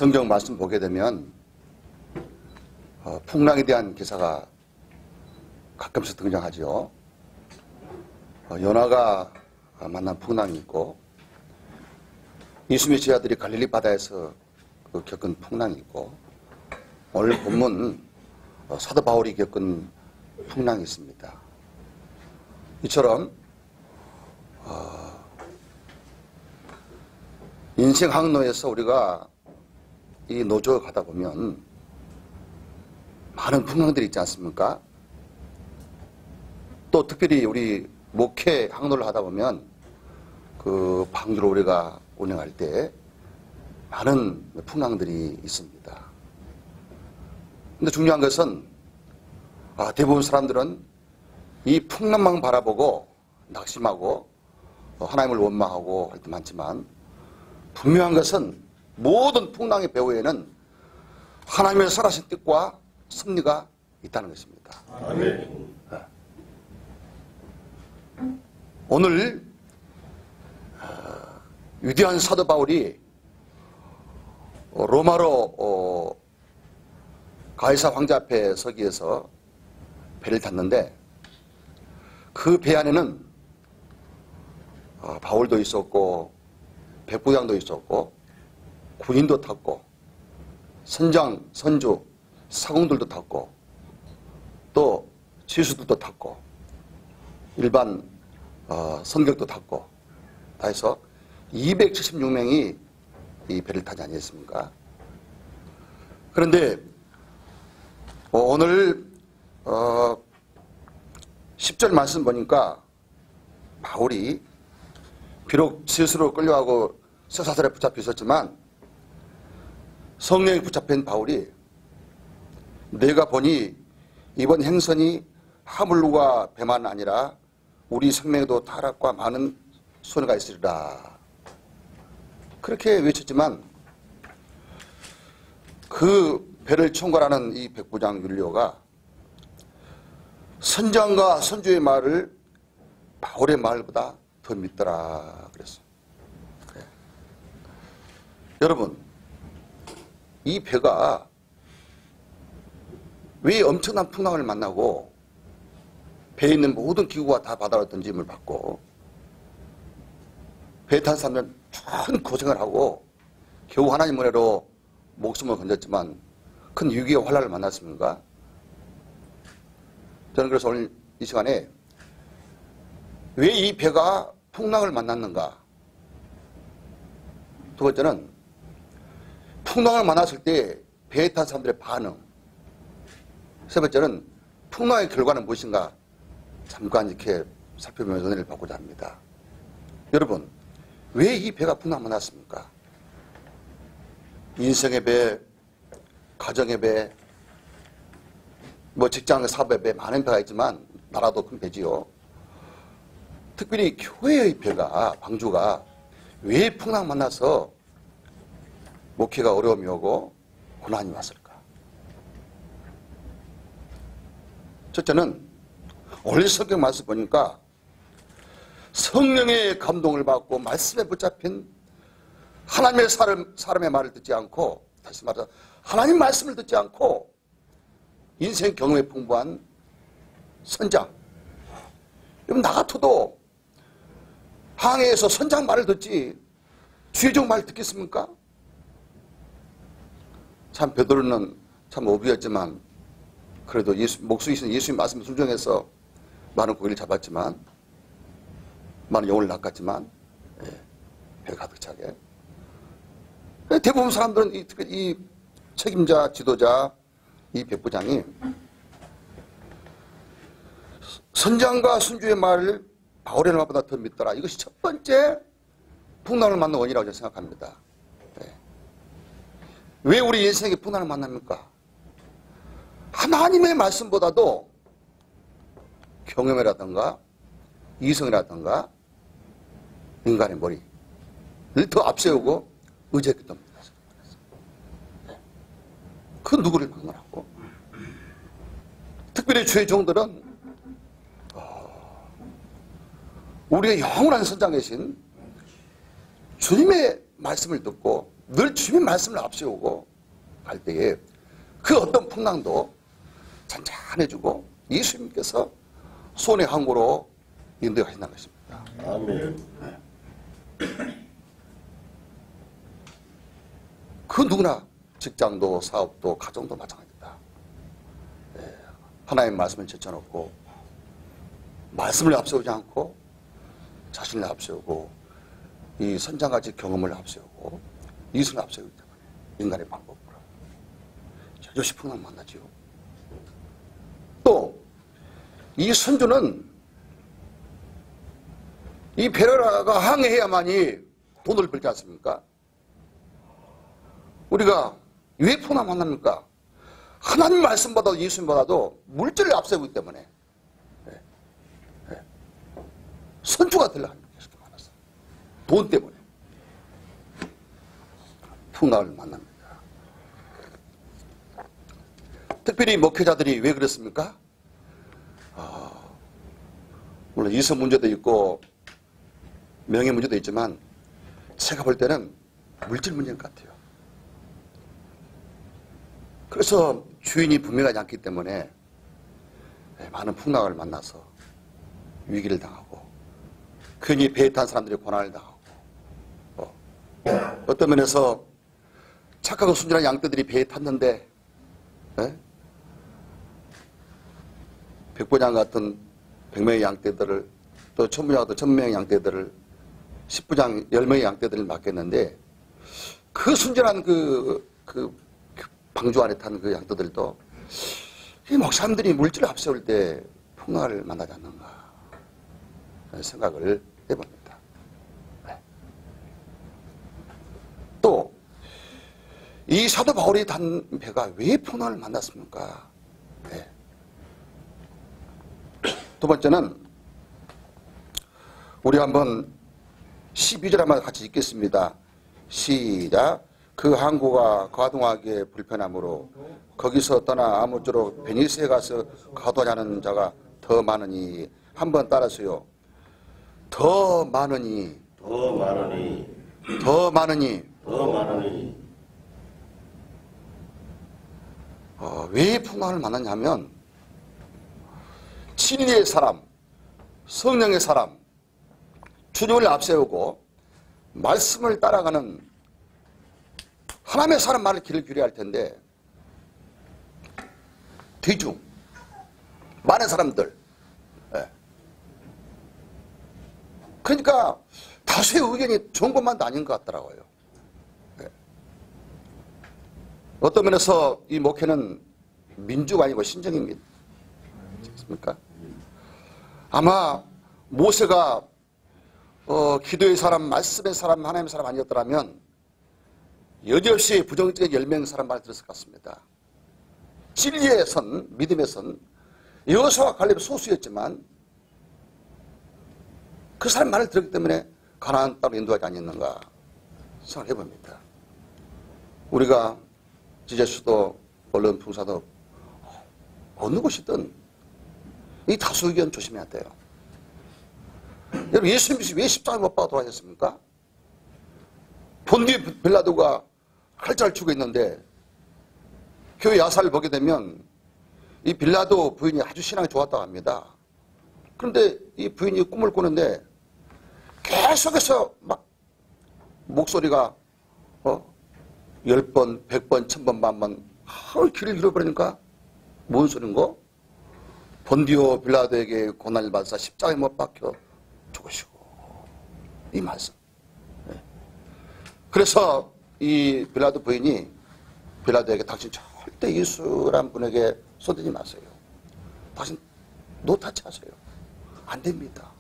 성경 말씀 보게 되면 풍랑에 대한 기사가 가끔씩 등장하죠. 요나가 만난 풍랑이 있고 예수님의 제자들이 갈릴리 바다에서 겪은 풍랑이 있고 오늘 본문 사도 바울이 겪은 풍랑이 있습니다. 이처럼 인생 항로에서 우리가 이 노조에 가다 보면 많은 풍랑들이 있지 않습니까? 또 특별히 우리 목회 항로를 하다 보면 그 방주로 우리가 운영할 때 많은 풍랑들이 있습니다. 근데 중요한 것은 대부분 사람들은 이 풍랑만 바라보고 낙심하고 하나님을 원망하고 할 때 많지만 분명한 것은 모든 풍랑의 배후에는 하나님의 선하신 뜻과 섭리가 있다는 것입니다. 아멘. 오늘 위대한 사도 바울이 로마로 가이사 황제 앞에 서기 위해서 배를 탔는데 그 배 안에는 바울도 있었고 백부장도 있었고 군인도 탔고 선장, 선주, 사공들도 탔고 또 지수들도 탔고 일반 선객도 탔고 다 해서 276명이 이 배를 타지 아니했습니까? 그런데 오늘 10절 말씀 보니까 바울이 비록 스스로 끌려가고 쇠사슬에 붙잡혀 있었지만 성령에 붙잡힌 바울이 내가 보니 이번 행선이 하물과 배만 아니라 우리 생명에도 타락과 많은 손해가 있으리라 그렇게 외쳤지만 그 배를 총괄하는 이 백부장 율리오가 선장과 선주의 말을 바울의 말보다 더 믿더라 그랬어. 그래. 여러분 이 배가 왜 엄청난 풍랑을 만나고 배에 있는 모든 기구가 다 바다로 던짐을 받고 배에 탄 사람들은 큰 고생을 하고 겨우 하나님 은혜로 목숨을 건졌지만 큰 위기와 환난을 만났습니까? 저는 그래서 오늘 이 시간에 왜 이 배가 풍랑을 만났는가? 두 번째는 풍랑을 만났을 때 배에 탄 사람들의 반응. 세 번째는 풍랑의 결과는 무엇인가? 잠깐 이렇게 살펴보면서 은혜를 받고자 합니다. 여러분, 왜 이 배가 풍랑을 만났습니까? 인생의 배, 가정의 배, 직장 사업의 배, 많은 배가 있지만 나라도 큰 배지요. 특별히 교회의 배가, 방주가 왜 풍랑 만나서 목회가 어려움이 오고 고난이 왔을까? 첫째는 오늘 성경 말씀 보니까 성령의 감동을 받고 말씀에 붙잡힌 하나님의 사람의 말을 듣지 않고 다시 말해서 하나님 말씀을 듣지 않고 인생 경험에 풍부한 선장. 여러분 나 같아도 항해에서 선장 말을 듣지 주의종 말 듣겠습니까? 참 베드로는 참 오비였지만 그래도 목수이신 예수님 말씀에 순종해서 많은 고기를 잡았지만 많은 영혼을 낚았지만 배 가득 차게 대부분 사람들은 이 책임자, 지도자, 이 백부장이 선장과 순주의 말을 바울의 말보다 더 믿더라. 이것이 첫 번째 풍랑을 만난 원인이라고 저는 생각합니다. 왜 우리 인생에 풍랑을 만납니까? 하나님의 말씀보다도 경험이라든가 이성이라든가 인간의 머리를 더 앞세우고 의지했기 때문입니다. 그 누구를 방문하고 특별히 주의 종들은 우리의 영원한 선장이신 주님의 말씀을 듣고 늘 주님의 말씀을 앞세우고 갈 때에 그 어떤 풍랑도 잔잔해지고 예수님께서 손의 항구로 인도하신다는 것입니다. 아멘. 그 누구나 직장도 사업도 가정도 마찬가지다. 하나님의 말씀을 제쳐놓고 말씀을 앞세우지 않고 자신을 앞세우고 이 선장같이 경험을 앞세우고 이승을 앞세우기 때문에 인간의 방법으로 여럿이 풍랑 만나지요. 또 이 선주는 이 베레라가 항해해야만이 돈을 벌지 않습니까? 우리가 왜 풍랑 만납니까? 하나님 말씀보다도 예수님보다도 물질을 앞세우기 때문에 선주가 되려 하는 게 많았어요. 돈 때문에 풍랑을 만납니다. 특별히 목회자들이 왜 그렇습니까? 물론 이성 문제도 있고 명예 문제도 있지만 제가 볼 때는 물질 문제인 것 같아요. 그래서 주인이 분명하지 않기 때문에 많은 풍랑을 만나서 위기를 당하고 괜히 배에 탄 사람들이 고난을 당하고 어떤 면에서 착하고 순진한 양떼들이 배에 탔는데 백부장 같은 100명의 양떼들을 또 천부장 같은 1000명의 양떼들을 10부장 10명의 양떼들을 맡겼는데 그 순진한 그 방주 안에 탄 그 양떼들도 이 목사님들이 물질을 앞세울 때 풍랑을 만나지 않는가 생각을 해봅니다. 또 이 사도 바울이 탄 배가 왜 풍랑을 만났습니까? 두 번째는 우리 한번 12절 한번 같이 읽겠습니다. 시작. 그 항구가 가동하기에 불편하므로 거기서 떠나 아무쪼록 베니스에 가서 가도하는 자가 더 많으니 한번 따라서요. 더 많으니 더 많으니 더 많으니 더 많으니 왜 풍랑을 만났냐면 진리의 사람, 성령의 사람, 주님을 앞세우고 말씀을 따라가는 하나님의 사람 말을 길을 규례할 텐데 대중, 많은 사람들 그러니까 다수의 의견이 좋은 것만도 아닌 것 같더라고요. 어떤 면에서 이 목회는 민주가 아니고 신정입니다. 그렇습니까? 아마 모세가 기도의 사람, 말씀의 사람, 하나님의 사람 아니었더라면 여지없이 부정적인 10명의 사람 말을 들었을 것 같습니다. 진리의 선, 믿음의 선, 여호수아와 갈렙은 소수였지만 그 사람 말을 들었기 때문에 가나안 땅으로 인도하지 않았는가 생각을 해봅니다. 우리가 지제수도 언론 풍사도 어느 곳이든 이 다수 의견 조심해야 돼요. 여러분 예수님이 왜 십자가에 못 박아 돌아가셨습니까? 본디오 빌라도가 칼자를 치고 있는데 교회 야사를 보게 되면 이 빌라도 부인이 아주 신앙이 좋았다고 합니다. 그런데 이 부인이 꿈을 꾸는데 계속해서 막 목소리가 10번, 100번, 1000번, 만번 길을 잃어버리니까 뭔 소린고? 본디오 빌라도에게 고난을 받아서 십자가에 못 박혀 죽으시고 이 말씀. 그래서 이 빌라도 부인이 빌라도에게 당신 절대 예수란 분에게 손대지 마세요. 당신 노타치 하세요. 안 됩니다.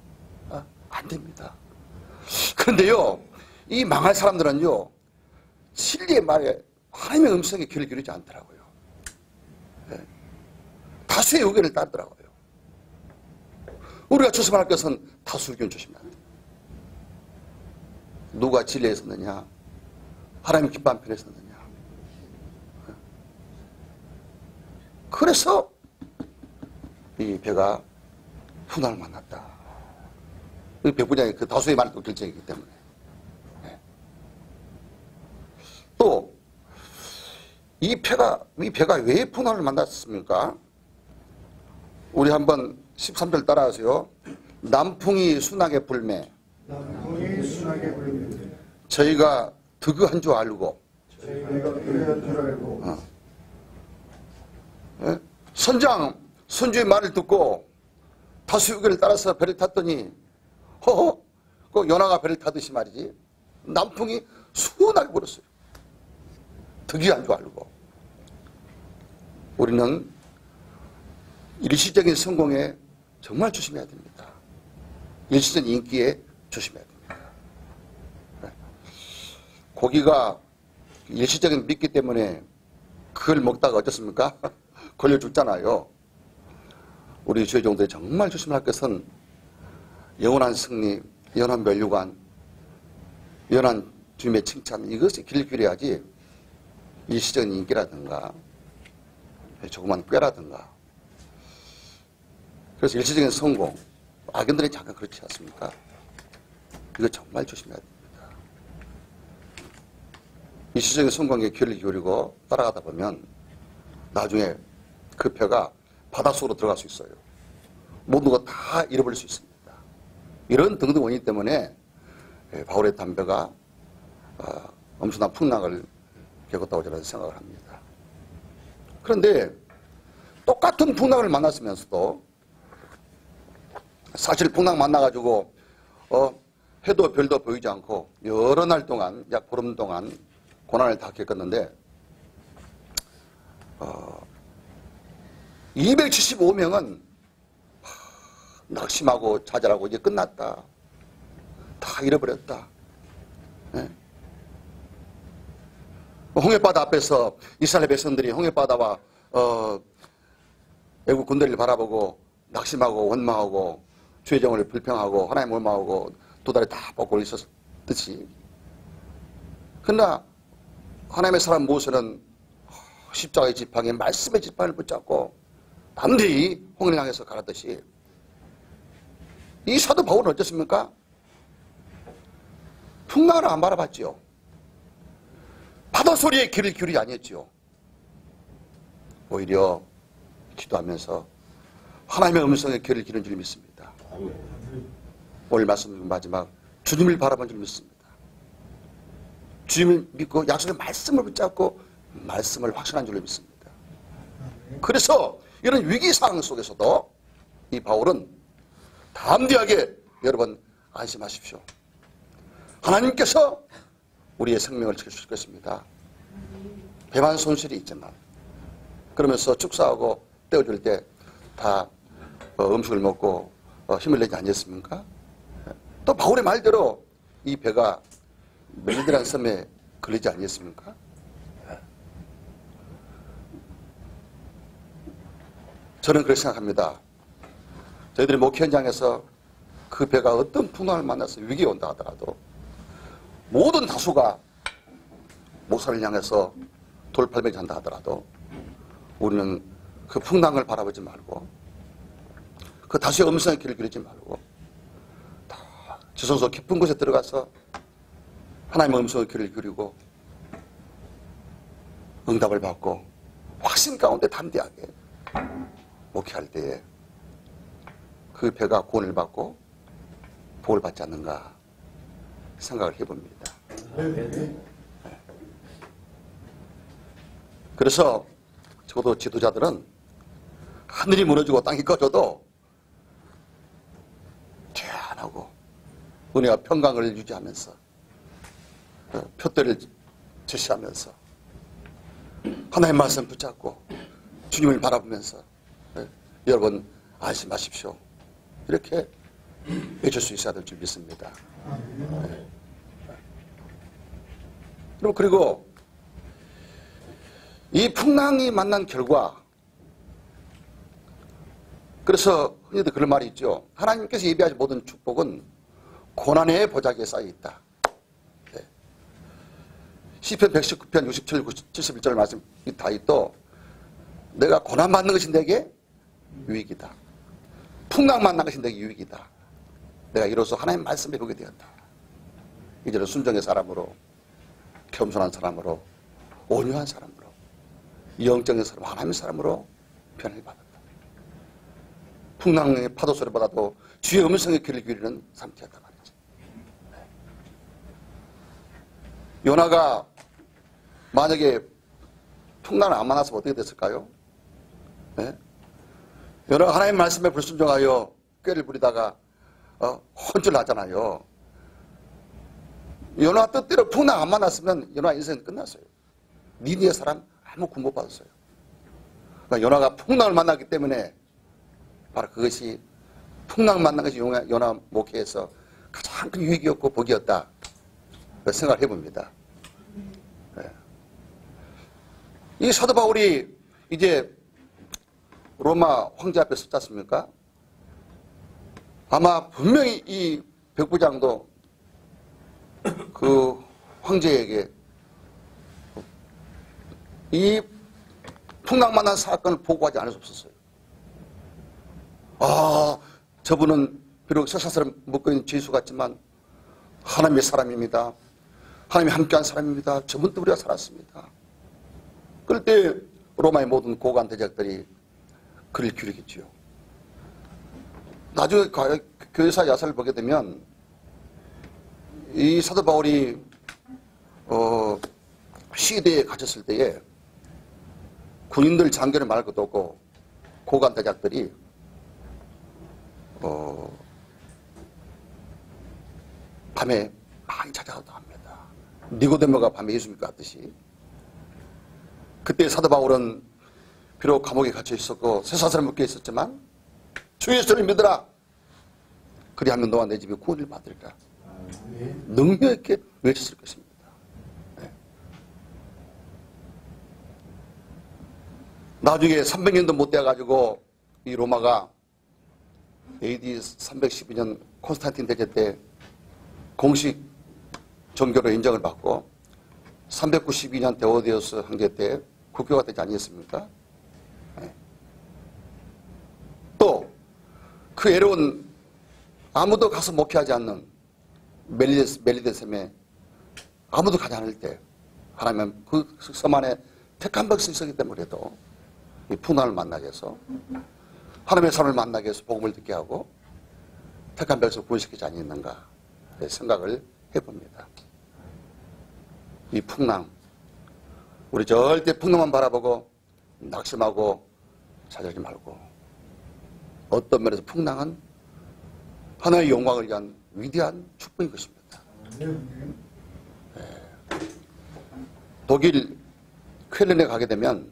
안 됩니다. 그런데요, 이 망할 사람들은요, 진리의 말에 하나님의 음성에 귀를 기울이지 않더라고요. 다수의 의견을 따르더라고요. 우리가 조심할 것은 다수 의견 조심해야 돼요. 누가 진리에 섰느냐, 하나님의 기뻐한 편에 섰느냐. 그래서 이 배가 훈환을 만났다. 이 백부장이 그 다수의 말을 또 결정했기 때문에. 이 배가 왜 풍랑을 만났습니까? 우리 한번 13절 따라하세요. 남풍이 순하게 불매. 남풍이 순하게 불매. 저희가 득의한 줄 알고. 저희가 득의한 줄 알고. 예? 선주의 말을 듣고 다수유기를 따라서 배를 탔더니 허허 그 연하가 배를 타듯이 말이지 남풍이 순하게 불었어요. 득의한 줄 알고. 우리는 일시적인 성공에 정말 조심해야 됩니다. 일시적인 인기에 조심해야 됩니다. 고기가 일시적인 미끼 때문에 그걸 먹다가 어떻습니까? 걸려 죽잖아요. 우리 주의 종들이 정말 조심할 것은 영원한 승리, 영원한 멸류관, 영원한 주님의 칭찬, 이것이 길을 기울여야지 일시적인 인기라든가 조그만 꾀라든가. 그래서 일시적인 성공, 악인들이 잠깐 그렇지 않습니까? 이거 정말 조심해야 됩니다. 일시적인 성공에 귀를 기울이고 따라가다 보면 나중에 그 표가 바닷속으로 들어갈 수 있어요. 모든 거 다 잃어버릴 수 있습니다. 이런 등등 원인 때문에 바울의 담배가 엄청난 풍랑을 겪었다고 저는 생각을 합니다. 그런데 똑같은 풍랑을 만났으면서도 사실 풍랑 만나가지고 해도 별도 보이지 않고 여러 날 동안 약 보름 동안 고난을 다 겪었는데 275명은 낙심하고 좌절하고 이제 끝났다. 다 잃어버렸다. 네? 홍해바다 앞에서 이스라엘 백성들이 홍해바다와 애국 군대를 바라보고 낙심하고 원망하고 주의 정을 불평하고 하나님 원망하고 두 다리 다 뻗고 있었듯이, 그러나 하나님의 사람 모세는 십자가의 지팡이 말씀의 지팡이를 붙잡고 담대히 홍해를 향해서 가라듯이 이 사도 바울은 어떻습니까? 풍랑을 안 바라봤지요. 바다 소리에 귀를 기울이지 아니었지요. 오히려 기도하면서 하나님의 음성에 귀를 기울인 줄 믿습니다. 오늘 말씀 마지막 주님을 바라본 줄 믿습니다. 주님을 믿고 약속의 말씀을 붙잡고 말씀을 확신한 줄 믿습니다. 그래서 이런 위기 상황 속에서도 이 바울은 담대하게 여러분 안심하십시오. 하나님께서 우리의 생명을 지켜주실 것입니다. 배만 손실이 있지만 그러면서 축사하고 떼어줄 때 다 음식을 먹고 힘을 내지 않겠습니까? 또 바울의 말대로 이 배가 멜리드라는 섬에 걸리지 않겠습니까? 저는 그렇게 생각합니다. 저희들이 목회 현장에서 그 배가 어떤 풍랑을 만나서 위기에 온다 하더라도 모든 다수가 목사를 향해서 돌팔매기 한다 하더라도 우리는 그 풍랑을 바라보지 말고 그 다수의 음성에 귀를 기울이지 말고 다 지성소 깊은 곳에 들어가서 하나님의 음성에 귀를 기울이고 응답을 받고 확신 가운데 담대하게 목회할 때에 그 배가 구원을 받고 복을 받지 않는가 생각을 해봅니다. 그래서 적어도 지도자들은 하늘이 무너지고 땅이 꺼져도 태안하고 은혜와 평강을 유지하면서 표대를 제시하면서 하나님의 말씀 붙잡고 주님을 바라보면서 여러분 안심하십시오. 이렇게 해줄 수 있어야 될 줄 믿습니다. 그리고 이 풍랑이 만난 결과, 그래서 흔히들 그런 말이 있죠. 하나님께서 예비하신 모든 축복은 고난의 보자기에 쌓여 있다. 네. 시편 119편 67, 71절 말씀 다 있도 내가 고난 받는 것이 내게 유익이다. 풍랑 만난 것이 내게 유익이다. 내가 이로써 하나님 말씀에 보게 되었다. 이제는 순종의 사람으로, 겸손한 사람으로, 온유한 사람으로 영적인 사람, 하나님의 사람으로 변화를 받았다. 풍랑의 파도 소리보다도 주의 음성에 귀를 기울이는 상태였단 말이죠. 요나가 만약에 풍랑을 안 만났으면 어떻게 됐을까요? 네? 요나가 하나님의 말씀에 불순종하여 꾀를 부리다가 혼쭐 나잖아요. 요나 뜻대로 풍랑 안 만났으면 요나 인생은 끝났어요. 니느의 사람 아무 구원 못 받았어요. 그러니까 요나가 풍랑을 만났기 때문에 바로 그것이 풍랑 만난 것이 요나 목회에서 가장 큰 유익이었고 복이었다 생각을 해봅니다. 네. 이 사도 바울이 이제 로마 황제 앞에 섰지 않습니까? 아마 분명히 이 백부장도 그 황제에게 이 풍랑 만난 사건을 보고하지 않을 수 없었어요. 아, 저분은 비록 쇠사슬을 묶고 있는 죄수 같지만 하나님의 사람입니다. 하나님이 함께한 사람입니다. 저분 때문에 우리가 살았습니다. 그럴 때 로마의 모든 고관 대적들이 그를 기르겠지요. 나중에 교회사 야사를 보게 되면 이 사도 바울이 시대에 갇혔을 때에 군인들 장교를 말할 것도 없고 고관 대작들이 밤에 많이 찾아가도 합니다. 니고데모가 밤에 예수 믿고 왔듯이. 그때 사도 바울은 비록 감옥에 갇혀 있었고 쇠사슬에 묶여 있었지만 주 예수를 믿으라. 그리하면 너와 내 집이 구원을 받으리라. 능력 있게 외쳤을 것입니다. 네. 나중에 300년도 못 돼가지고 이 로마가 AD 312년 콘스탄틴 대제 때 공식 종교로 인정을 받고 392년 데오디우스 황제 때 국교가 되지 않았습니까? 네. 또 그 애로운 아무도 가서 목회하지 않는 멜리데셈에 아무도 가지 않을 때 하나님은 그 섬 안에 택한 백성이 있었기 때문에도 이 풍랑을 만나게 해서 하나님의 사람을 만나게 해서 복음을 듣게 하고 택한 백성을 구원시키지 않았는가 생각을 해봅니다. 이 풍랑, 우리 절대 풍랑만 바라보고 낙심하고 찾아오지 말고 어떤 면에서 풍랑은 하나의 영광을 위한 위대한 축복인 것입니다. 네. 독일 쾰른에 가게 되면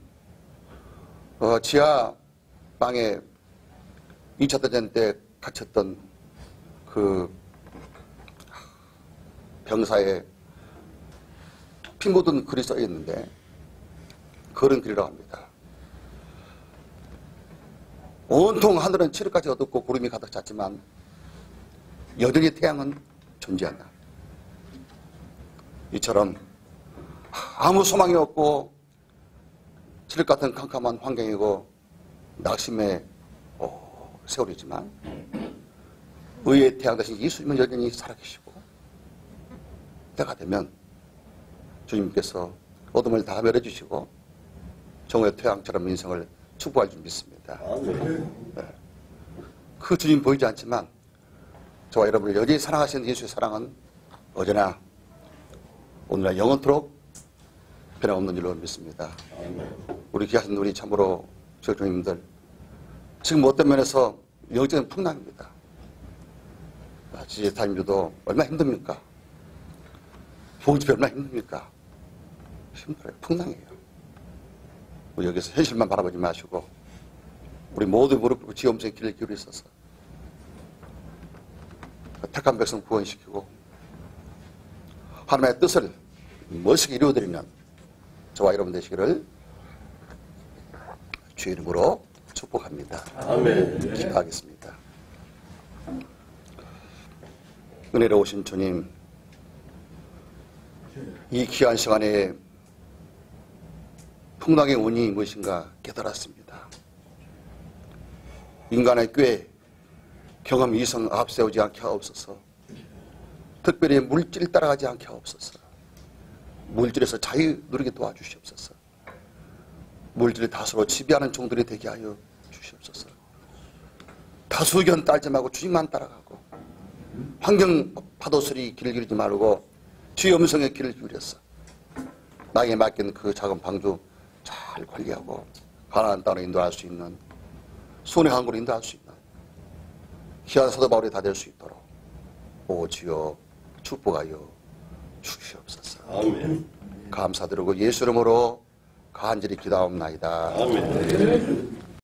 지하 방에 2차 대전 때 갇혔던 그 병사의 피 묻은 글이 써 있는데 그런 글이라고 합니다. 온통 하늘은 칠흑까지 어둡고 구름이 가득 찼지만 여전히 태양은 존재한다. 이처럼 아무 소망이 없고 칠흑 같은 캄캄한 환경이고 낙심의 세월이지만 의의 태양 대신 예수님은 여전히 살아계시고 때가 되면 주님께서 어둠을 다 멸해주시고 정오의 태양처럼 인생을 축복할 줄 믿습니다. 네. 그 주님 보이지 않지만 저와 여러분을 여전히 사랑하시는 예수의 사랑은 언제나 오늘날 영원토록 변함없는 줄로 믿습니다. 우리 귀하신 우리 참으로 주님들 지금 어떤 면에서 영적인 풍랑입니다. 지지타임주도 얼마나 힘듭니까? 보험집이 얼마나 힘듭니까? 힘들어요. 풍랑이에요. 우리 여기서 현실만 바라보지 마시고 우리 모두 무릎 꿇고 주의 음성에 귀를 기울이셔서 택한 백성 구원시키고 하나님의 뜻을 멋있게 이루어드리는 저와 여러분 되시기를 주의 이름으로 축복합니다. 아멘. 기도하겠습니다. 은혜로우신 주님, 이 귀한 시간에 풍랑의 원인이 무엇인가 깨달았습니다. 인간의 꾀, 경험 이성 앞세우지 않게 하옵소서. 특별히 물질 따라가지 않게 하옵소서. 물질에서 자유 누리게 도와주시옵소서. 물질의 다수로 지배하는 종들이 되게 하여 주시옵소서. 다수 의견 따르지 말고 주님만 따라가고 환경 파도 소리 길을 기르지 말고 주의 음성에 귀를 기울였어. 나에게 맡긴 그 작은 방주 잘 관리하고 가나안 땅으로 인도할 수 있는 손의 항구로 인도할 수 있는 귀한 사도 바울이 다 될 수 있도록 오 주여 축복하여 주시옵소서. 아멘. 감사드리고 예수 이름으로 간절히 기도하옵나이다. 아멘.